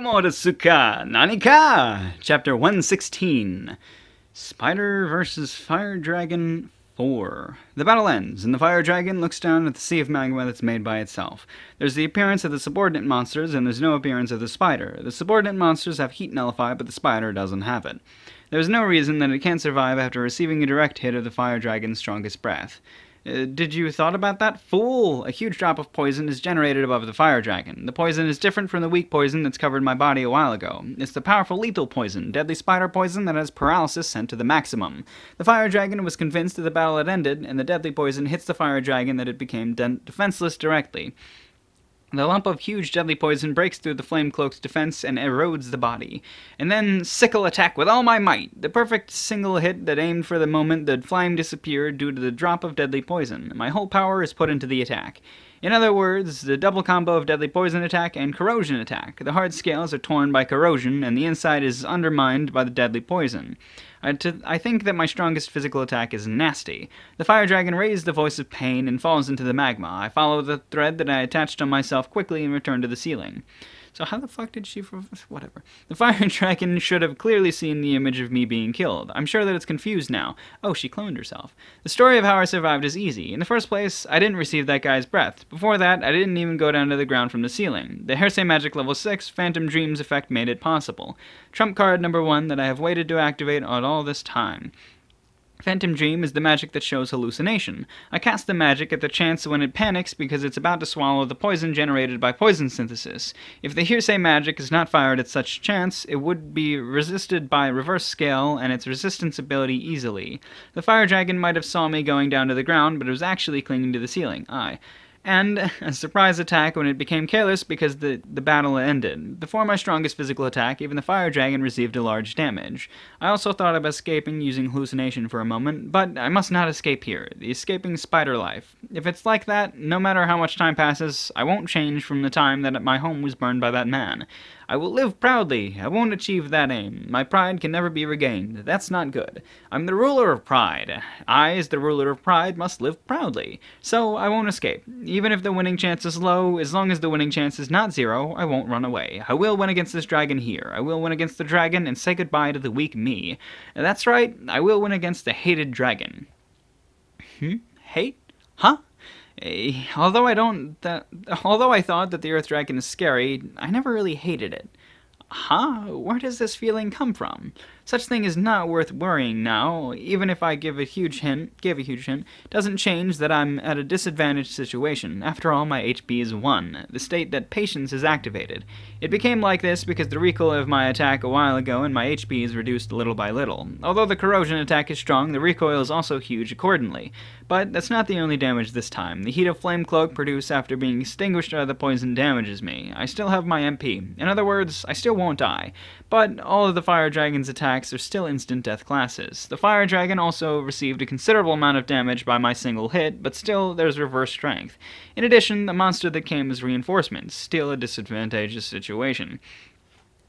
Kumo Desu ka, Nani ka? Chapter 116. Spider vs. Fire Dragon 4. The battle ends, and the Fire Dragon looks down at the sea of magma that's made by itself. There's the appearance of the subordinate monsters, and there's no appearance of the spider. The subordinate monsters have heat nullify, but the spider doesn't have it. There's no reason that it can't survive after receiving a direct hit of the Fire Dragon's strongest breath. Did you thought about that, fool? A huge drop of poison is generated above the Fire Dragon. The poison is different from the weak poison that's covered my body a while ago. It's the powerful lethal poison, deadly spider poison that has paralysis sent to the maximum. The Fire Dragon was convinced that the battle had ended, and the deadly poison hits the Fire Dragon that it became defenseless directly. The lump of huge deadly poison breaks through the flame cloak's defense and erodes the body. And then sickle attack with all my might. The perfect single hit that aimed for the moment the flame disappeared due to the drop of deadly poison. My whole power is put into the attack. In other words, the double combo of deadly poison attack and corrosion attack. The hard scales are torn by corrosion, and the inside is undermined by the deadly poison. I think that my strongest physical attack is nasty. The Fire Dragon raised the voice of pain and falls into the magma. I follow the thread that I attached on myself quickly and return to the ceiling. So how the fuck did she... whatever. The Fire Dragon should have clearly seen the image of me being killed. I'm sure that it's confused now. Oh, she cloned herself. The story of how I survived is easy. In the first place, I didn't receive that guy's breath. Before that, I didn't even go down to the ground from the ceiling. The Hearsay Magic level 6 Phantom Dreams effect made it possible. Trump card number 1 that I have waited to activate all this time. Phantom Dream is the magic that shows hallucination. I cast the magic at the chance when it panics because it's about to swallow the poison generated by poison synthesis. If the Hearsay Magic is not fired at such chance, it would be resisted by reverse scale and its resistance ability easily. The Fire Dragon might have saw me going down to the ground, but it was actually clinging to the ceiling. And a surprise attack when it became careless because the battle ended. Before my strongest physical attack, even the Fire Dragon received a large damage. I also thought of escaping using hallucination for a moment, but I must not escape here. The escaping spider life. If it's like that, no matter how much time passes, I won't change from the time that my home was burned by that man. I will live proudly. I won't achieve that aim. My pride can never be regained. That's not good. I'm the ruler of pride. I, as the ruler of pride, must live proudly. So I won't escape. Even if the winning chance is low, as long as the winning chance is not 0, I won't run away. I will win against this dragon here. I will win against the dragon and say goodbye to the weak me. That's right, I will win against the hated dragon. Hate? Huh? Although I thought that the Earth Dragon is scary, I never really hated it. Where does this feeling come from? Such thing is not worth worrying now. Even if I gave a huge hint, doesn't change that I'm at a disadvantaged situation. After all, my HP is 1, the state that patience is activated. It became like this because the recoil of my attack a while ago and my HP is reduced little by little. Although the corrosion attack is strong, the recoil is also huge accordingly. But that's not the only damage this time. The heat of Flame Cloak produced after being extinguished by the poison damages me. I still have my MP. In other words, I still won't die. But all of the Fire Dragon's attacks are still instant death classes. The Fire Dragon also received a considerable amount of damage by my single hit, but still there's reverse strength. In addition, the monster that came as reinforcements, still a disadvantageous situation.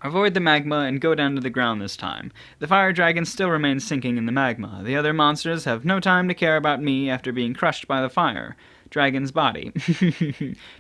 Avoid the magma and go down to the ground this time. The Fire Dragon still remains sinking in the magma. The other monsters have no time to care about me after being crushed by the Fire Dragon's body.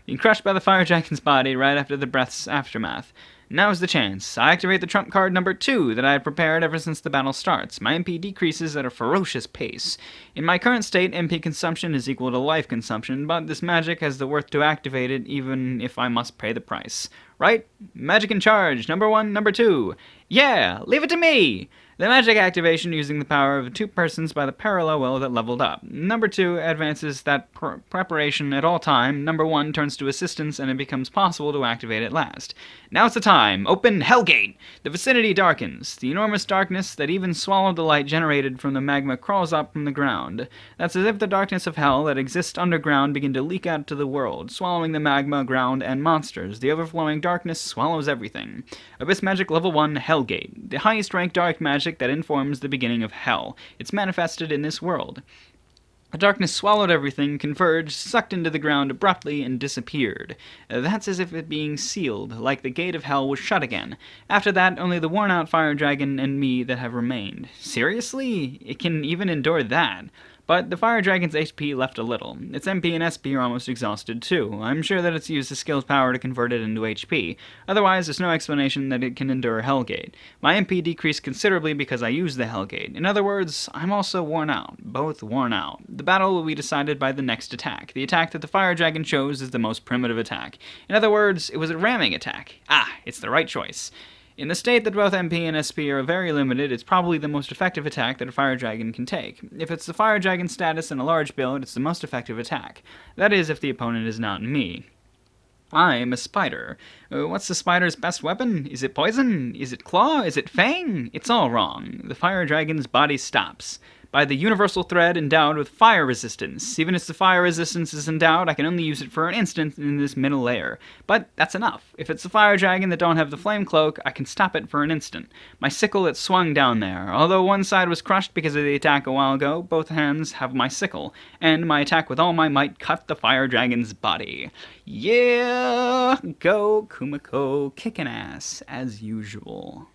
Being crushed by the Fire Dragon's body right after the breath's aftermath. Now's the chance. I activate the trump card number 2 that I had prepared ever since the battle starts. My MP decreases at a ferocious pace. In my current state, MP consumption is equal to life consumption, but this magic has the worth to activate it even if I must pay the price. Right? Magic in charge. Number 1, number 2. Yeah! Leave it to me! The magic activation using the power of 2 persons by the parallel will that leveled up. Number 2 advances that preparation at all time. Number 1 turns to assistance and it becomes possible to activate at last. Now's the time. Open Hellgate! The vicinity darkens. The enormous darkness that even swallowed the light generated from the magma crawls up from the ground. That's as if the darkness of hell that exists underground begin to leak out to the world, swallowing the magma, ground, and monsters. The overflowing darkness swallows everything. Abyss Magic Level 1 Hellgate. The highest rank dark magic that informs the beginning of hell. It's manifested in this world. The darkness swallowed everything, converged, sucked into the ground abruptly, and disappeared. That's as if it being sealed, like the gate of hell was shut again. After that, only the worn-out Fire Dragon and me that have remained. Seriously? It can even endure that? but the fire dragon's HP left a little. Its MP and SP are almost exhausted too. I'm sure that it's used the skill's power to convert it into HP. Otherwise, there's no explanation that it can endure Hellgate. My MP decreased considerably because I used the Hellgate. In other words, I'm also worn out. Both worn out. The battle will be decided by the next attack. The attack that the fire dragon chose is the most primitive attack. In other words, it was a ramming attack. It's the right choice. In the state that both MP and SP are very limited, it's probably the most effective attack that a fire dragon can take. If it's the fire dragon status in a large build, it's the most effective attack. That is, if the opponent is not me. I'm a spider. What's the spider's best weapon? Is it poison? Is it claw? Is it fang? It's all wrong. The fire dragon's body stops by the universal thread endowed with fire resistance. Even if the fire resistance is endowed, I can only use it for an instant in this middle layer. But that's enough. If it's the fire dragon that don't have the flame cloak, I can stop it for an instant. My sickle, it swung down there. Although one side was crushed because of the attack a while ago, both hands have my sickle, and my attack with all my might cut the fire dragon's body. Yeah! Go, Kumiko, kicking ass, as usual.